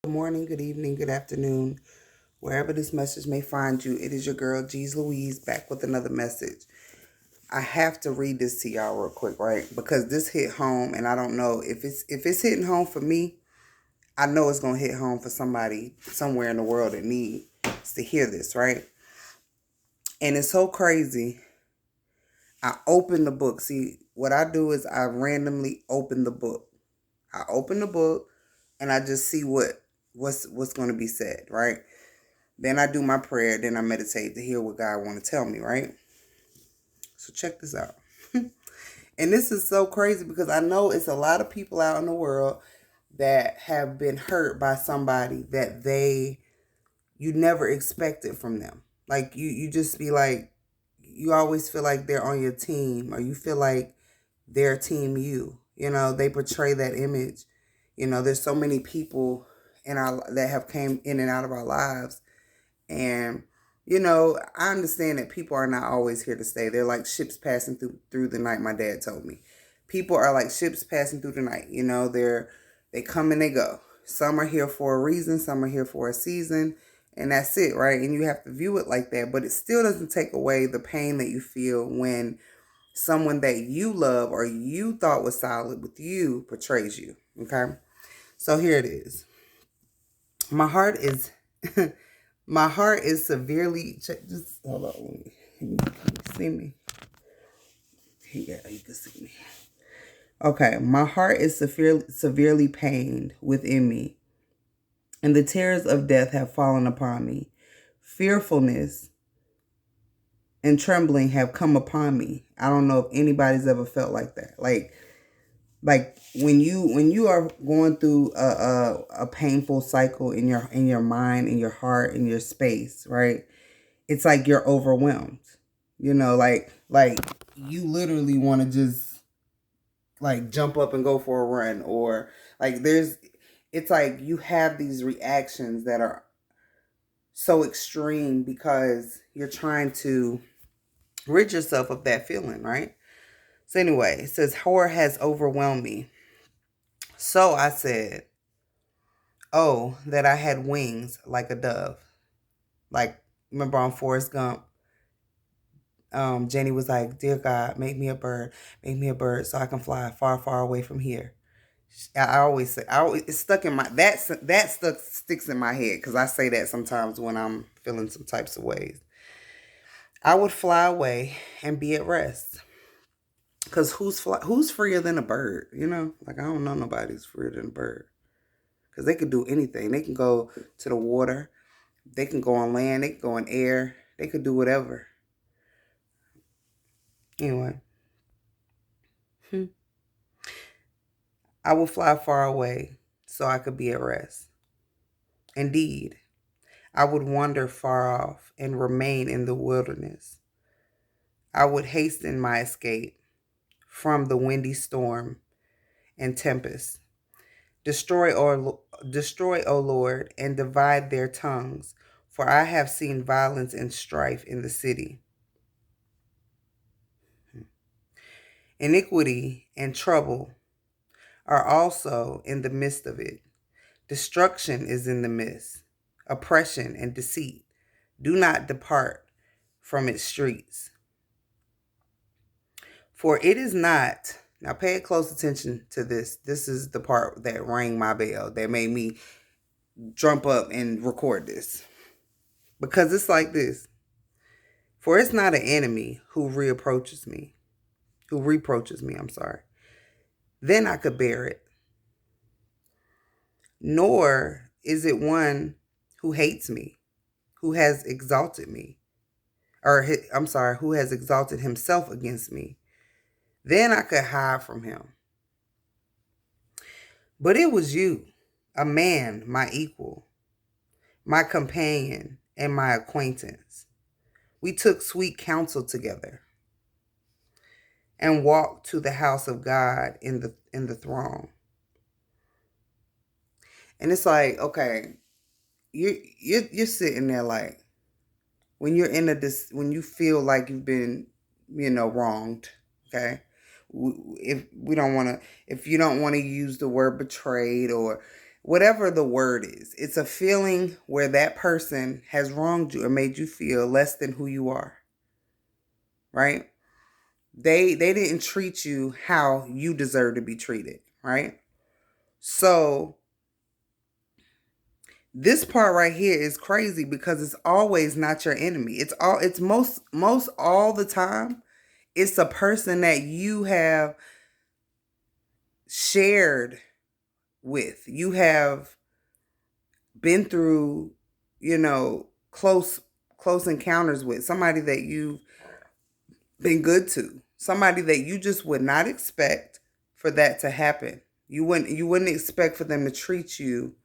Good morning, good evening, good afternoon, wherever this message may find you. It is your girl, G's Louise, back with another message. I have to read this to y'all real quick, right? Because this hit home, and I don't know if it's hitting home for me. I know it's gonna hit home for somebody somewhere in the world that needs to hear this, right? And it's so crazy. I open the book. See, what I do is I randomly open the book. I open the book and I just see what's going to be said, right? Then I do my prayer, then I meditate to hear what God want to tell me, right? So check this out. And this is so crazy because I know it's a lot of people out in the world that have been hurt by somebody that you never expected from them. Like you just be like, you always feel like they're on your team, or you feel like they're team you. You know, they portray that image. You know, there's so many people that have came in and out of our lives. And, you know, I understand that people are not always here to stay. They're like ships passing through the night, my dad told me. People are like ships passing through the night. You know, they come and they go. Some are here for a reason, some are here for a season, and that's it, right? And you have to view it like that, but it still doesn't take away the pain that you feel when someone that you love or you thought was solid with you betrays you. Okay? So here it is. My heart is my heart is severely just hold on. Can you see me? Yeah, you can see me. Okay, my heart is severely pained within me, and the terrors of death have fallen upon me. Fearfulness and trembling have come upon me. I don't know if anybody's ever felt like that. Like when you are going through a painful cycle in your mind, in your heart, in your space, right? It's like you're overwhelmed. You know, like you literally want to just like jump up and go for a run, or like it's like you have these reactions that are so extreme because you're trying to rid yourself of that feeling, right? So anyway, it says horror has overwhelmed me. So I said, oh, that I had wings like a dove. Like, remember on Forrest Gump, Jenny was like, dear God, make me a bird so I can fly far, far away from here. I always say, it's stuck in my, that sticks in my head because I say that sometimes when I'm feeling some types of ways. I would fly away and be at rest. Because who's freer than a bird? You know, like I don't know nobody who's freer than a bird. Because they could do anything. They can go to the water. They can go on land. They can go in air. They could do whatever. Anyway. I will fly far away so I could be at rest. Indeed, I would wander far off and remain in the wilderness. I would hasten my escape from the windy storm and tempest. Destroy, O Lord, and divide their tongues, for I have seen violence and strife in the city. Iniquity and trouble are also in the midst of it. Destruction is in the midst. Oppression and deceit do not depart from its streets. For it is not, now pay close attention to this. This is the part that rang my bell, that made me jump up and record this. Because it's like this. For it's not an enemy who reproaches me, I'm sorry. Then I could bear it. Nor is it one who hates me, who has exalted me, who has exalted himself against me. Then I could hide from him. But it was you, a man, my equal, my companion, and my acquaintance. We took sweet counsel together and walked to the house of God in the throng. And it's like, okay, you're sitting there like, when you're when you feel like you've been, wronged, okay? If you don't want to use the word betrayed, or whatever the word is, it's a feeling where that person has wronged you or made you feel less than who you are, right? They didn't treat you how you deserve to be treated, right? So this part right here is crazy because it's always not your enemy. It's most all the time it's a person that you have shared with. You have been through, close encounters with, somebody that you've been good to, somebody that you just would not expect for that to happen. You wouldn't expect for them to treat you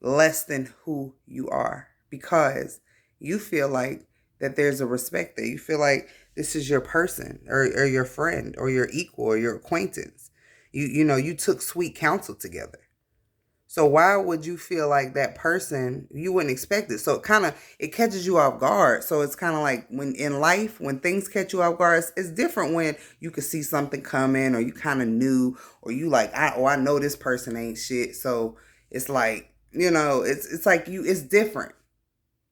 less than who you are, because you feel like that there's a respect there. You feel like this is your person or your friend or your equal or your acquaintance. You took sweet counsel together. So why would you feel like that person, you wouldn't expect it? So it catches you off guard. So it's kind of like when in life, when things catch you off guard, it's different when you could see something coming, or you kind of knew, or you like, I know this person ain't shit. So it's like, it's like it's different.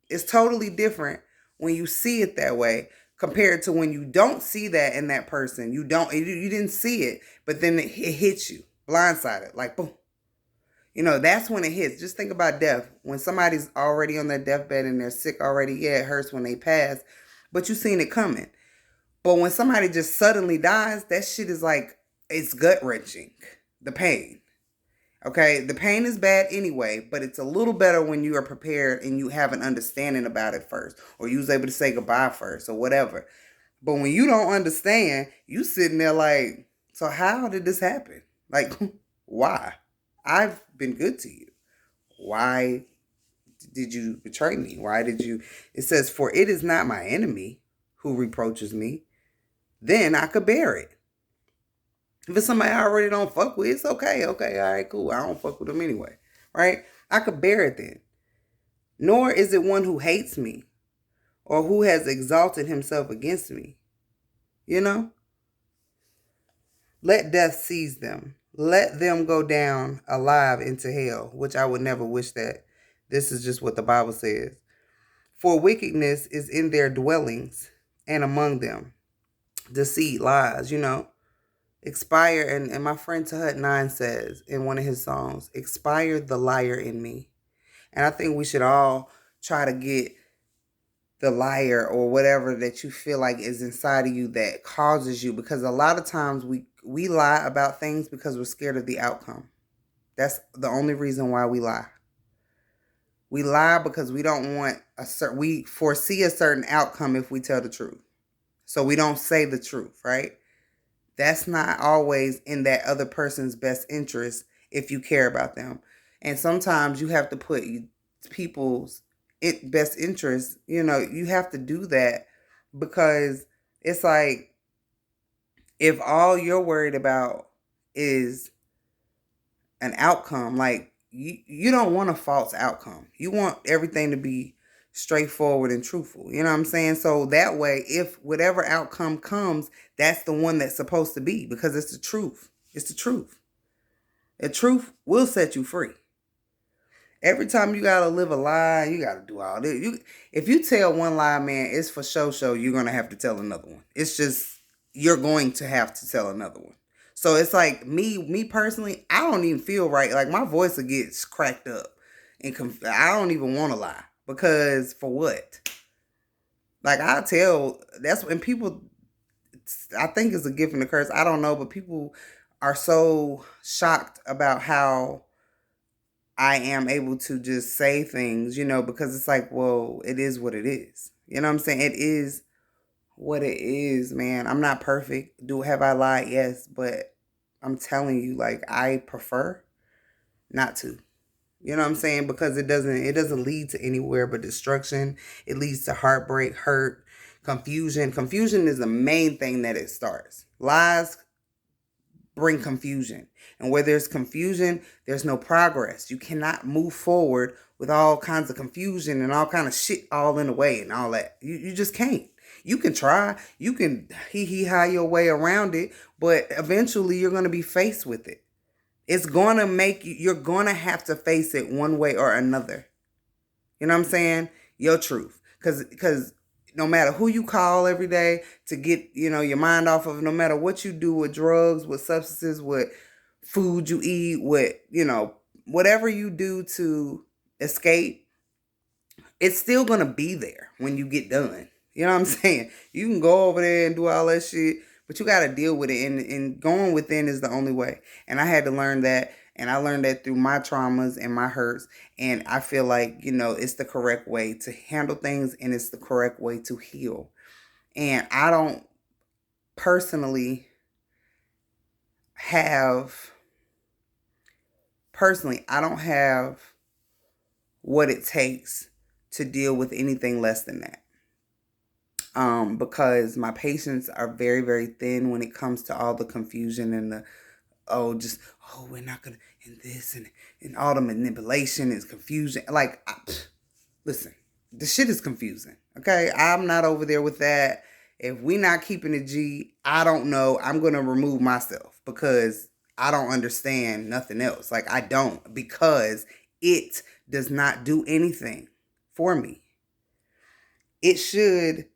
It's totally different when you see it that way compared to when you don't see that in that person. You didn't see it, but then it hits you blindsided, like boom. That's when it hits. Just think about death. When somebody's already on their deathbed and they're sick already, yeah, it hurts when they pass, but you've seen it coming. But when somebody just suddenly dies, that shit is like, it's gut-wrenching, the pain. Okay, the pain is bad anyway, but it's a little better when you are prepared and you have an understanding about it first, or you was able to say goodbye first, or whatever. But when you don't understand, you sitting there like, so how did this happen? Like, why? I've been good to you. Why did you betray me? Why did you? It says, for it is not my enemy who reproaches me. Then I could bear it. If it's somebody I already don't fuck with, it's okay. Okay, all right, cool. I don't fuck with them anyway, right? I could bear it then. Nor is it one who hates me or who has exalted himself against me. Let death seize them. Let them go down alive into hell, which I would never wish that. This is just what the Bible says. For wickedness is in their dwellings and among them. Deceit, lies, Expire, and my friend Tahut 9 says in one of his songs, expire the liar in me. And I think we should all try to get the liar or whatever that you feel like is inside of you that causes you, because a lot of times we lie about things because we're scared of the outcome. That's the only reason why we lie. We lie because we don't want we foresee a certain outcome if we tell the truth. So we don't say the truth, right? That's not always in that other person's best interest if you care about them. And sometimes you have to put people's best interest, you have to do that, because it's like, if all you're worried about is an outcome, like you don't want a false outcome. You want everything to be straightforward and truthful. You know what I'm saying? So that way, if whatever outcome comes, that's the one that's supposed to be, because it's the truth. It's the truth. The truth will set you free. Every time you gotta live a lie, you gotta do all this. If you tell one lie, man, it's for show. You're gonna have to tell another one. It's just, you're going to have to tell another one. So it's like me personally, I don't even feel right. Like my voice will get cracked up, and I don't even want to lie, because for what? Like that's when people, I think it's a gift and a curse. I don't know, but people are so shocked about how I am able to just say things, because it's like, well, it is what it is. You know what I'm saying? It is what it is, man. I'm not perfect. Have I lied? Yes, but I'm telling you, like, I prefer not to. You know what I'm saying? Because it doesn't lead to anywhere but destruction. It leads to heartbreak, hurt, confusion. Confusion is the main thing that it starts. Lies bring confusion. And where there's confusion, there's no progress. You cannot move forward with all kinds of confusion and all kind of shit all in the way and all that. You just can't. You can try. You can hee-hee-ha your way around it, but eventually you're going to be faced with it. It's going to make you, you're going to have to face it one way or another. You know what I'm saying? Your truth. Because no matter who you call every day to get, your mind off of, no matter what you do with drugs, with substances, with food you eat, with, whatever you do to escape, it's still going to be there when you get done. You know what I'm saying? You can go over there and do all that shit, but you got to deal with it. And going within is the only way. And I had to learn that. And I learned that through my traumas and my hurts. And I feel like, it's the correct way to handle things, and it's the correct way to heal. And I don't personally have, I don't have what it takes to deal with anything less than that. Because my patience are very, very thin when it comes to all the confusion and the, we're not going to, and this, and all the manipulation is confusion. Like, listen, the shit is confusing. Okay. I'm not over there with that. If we not keeping it G, I don't know. I'm going to remove myself because I don't understand nothing else. Like, I don't, because it does not do anything for me. It should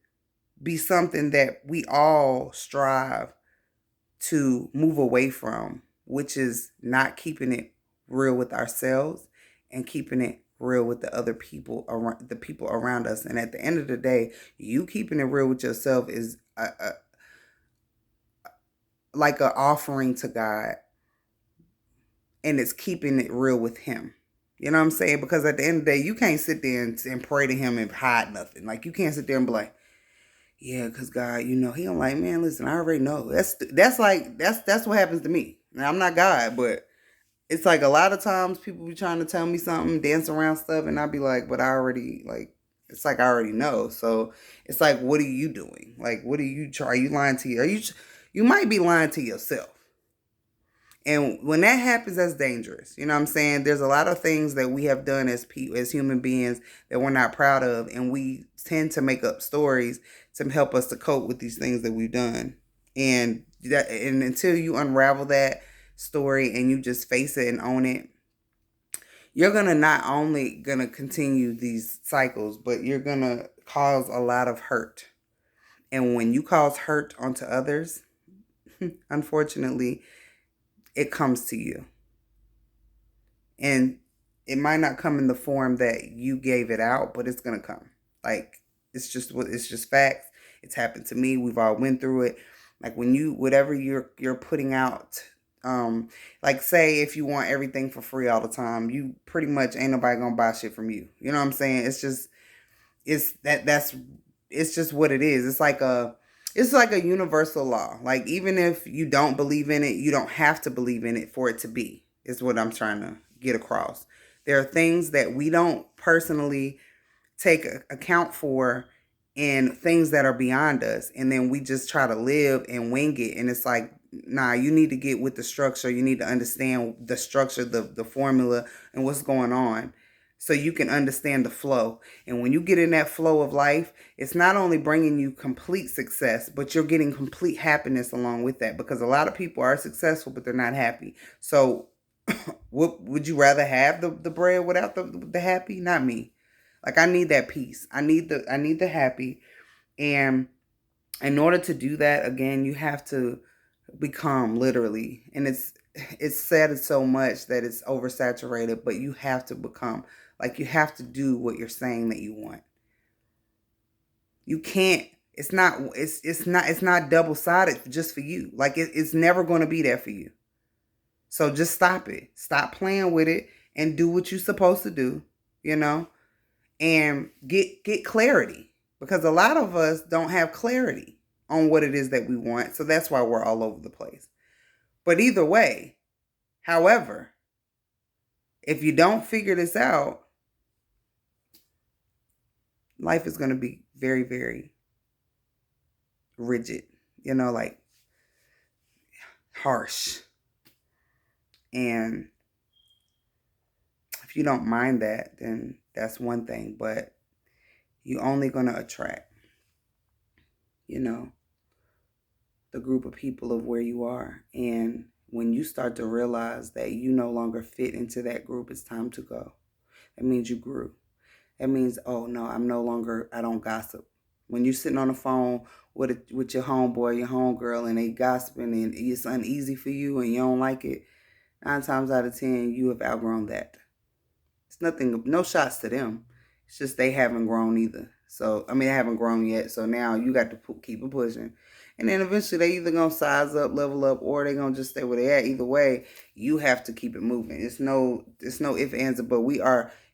be something that we all strive to move away from, which is not keeping it real with ourselves and keeping it real with the other people around, the people around us. And at the end of the day, you keeping it real with yourself is like an offering to God, and it's keeping it real with Him. You know what I'm saying? Because at the end of the day, you can't sit there and pray to Him and hide nothing. Like, you can't sit there and be like, yeah, because God, He don't like, man, listen, I already know. That's what happens to me. Now, I'm not God, but it's like a lot of times people be trying to tell me something, dance around stuff, and I'll be like, but I already, like, it's like I already know. So it's like, what are you doing? Like, what are you trying? Are you lying to you? You might be lying to yourself. And when that happens, that's dangerous. You know what I'm saying? There's a lot of things that we have done as human beings that we're not proud of. And we tend to make up stories to help us to cope with these things that we've done. And until you unravel that story and you just face it and own it, you're going to not only going to continue these cycles, but you're going to cause a lot of hurt. And when you cause hurt onto others, unfortunately, it comes to you. And it might not come in the form that you gave it out, but it's going to come. Like, it's just facts. It's happened to me. We've all went through it. Like, when whatever you're putting out, like, say if you want everything for free all the time, you pretty much ain't nobody going to buy shit from you. You know what I'm saying? It's just what it is. It's like a universal law. Like, even if you don't believe in it, you don't have to believe in it for it to be, is what I'm trying to get across. There are things that we don't personally take account for, and things that are beyond us. And then we just try to live and wing it. And it's like, nah, you need to get with the structure. You need to understand the structure, the formula, and what's going on, so you can understand the flow. And when you get in that flow of life, it's not only bringing you complete success, but you're getting complete happiness along with that. Because a lot of people are successful, but they're not happy. So what would you rather have, the bread without the happy? Not me. Like, I need that peace. I need the happy. And in order to do that, again, you have to become, literally. And it's said so much that it's oversaturated, but you have to become. Like, you have to do what you're saying that you want. You can't, it's not double-sided just for you. Like, it's never going to be there for you. So just stop it. Stop playing with it and do what you're supposed to do, and get clarity. Because a lot of us don't have clarity on what it is that we want. So that's why we're all over the place. But either way, however, if you don't figure this out, life is going to be very, very rigid, like harsh. And if you don't mind that, then that's one thing. But you're only going to attract, the group of people of where you are. And when you start to realize that you no longer fit into that group, it's time to go. That means you grew. That means, oh no, I don't gossip. When you're sitting on the phone with your homeboy, your homegirl, and they gossiping and it's uneasy for you and you don't like it, 9 times out of 10, you have outgrown that. It's nothing, no shots to them. It's just they haven't grown either. So, I mean, they haven't grown yet. So now you got to keep it pushing. And then eventually they either going to size up, level up, or they're going to just stay where they at. Either way, you have to keep it moving. It's no ifs, ands, but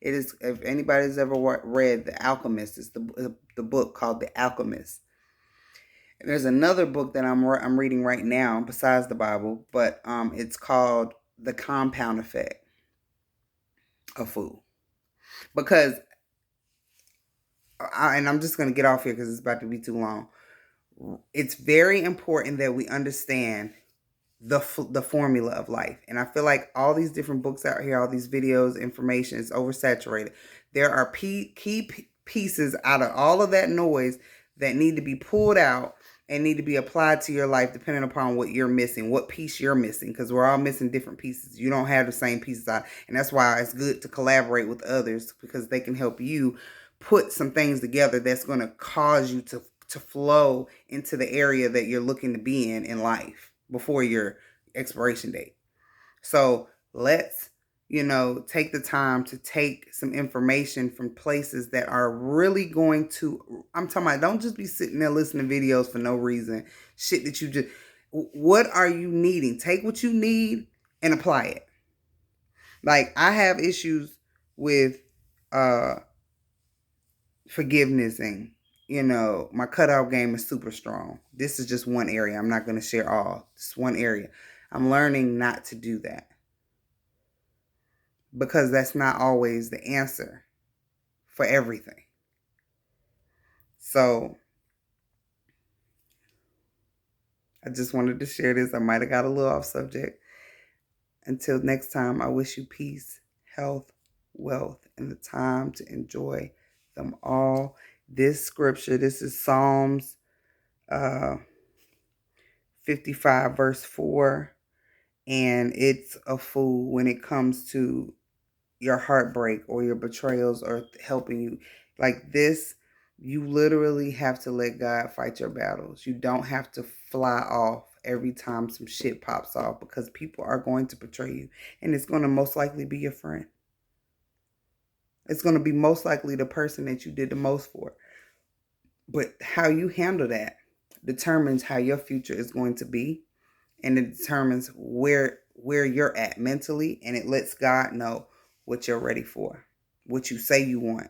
it is, if anybody's ever read The Alchemist, it's the book called The Alchemist. And there's another book that I'm reading right now besides the Bible, but it's called The Compound Effect of Food. Because, and I'm just going to get off here because it's about to be too long. It's very important that we understand the formula of life. And I feel like all these different books out here, all these videos, information is oversaturated. There are key pieces out of all of that noise that need to be pulled out and need to be applied to your life depending upon what you're missing, what piece you're missing, because we're all missing different pieces. You don't have the same pieces out. And that's why it's good to collaborate with others, because they can help you put some things together that's going to cause you to flow into the area that you're looking to be in life before your expiration date. So let's, take the time to take some information from places that are really going to, I'm talking about, don't just be sitting there listening to videos for no reason. Shit that you just, what are you needing? Take what you need and apply it. Like, I have issues with forgiveness, and my cutout game is super strong. This is just one area. I'm not going to share all. It's one area. I'm learning not to do that, because that's not always the answer for everything. So I just wanted to share this. I might have got a little off subject. Until next time, I wish you peace, health, wealth, and the time to enjoy them all. This scripture, this is Psalms 55 verse 4, and it's a fool when it comes to your heartbreak or your betrayals or helping you. Like this, you literally have to let God fight your battles. You don't have to fly off every time some shit pops off, because people are going to betray you, and it's going to most likely be your friend. It's going to be most likely the person that you did the most for. But how you handle that determines how your future is going to be, and it determines where you're at mentally, and it lets God know what you're ready for, what you say you want.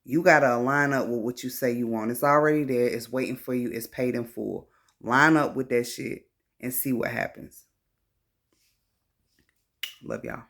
You got to line up with what you say you want. It's already there. It's waiting for you. It's paid in full. Line up with that shit and see what happens. Love y'all.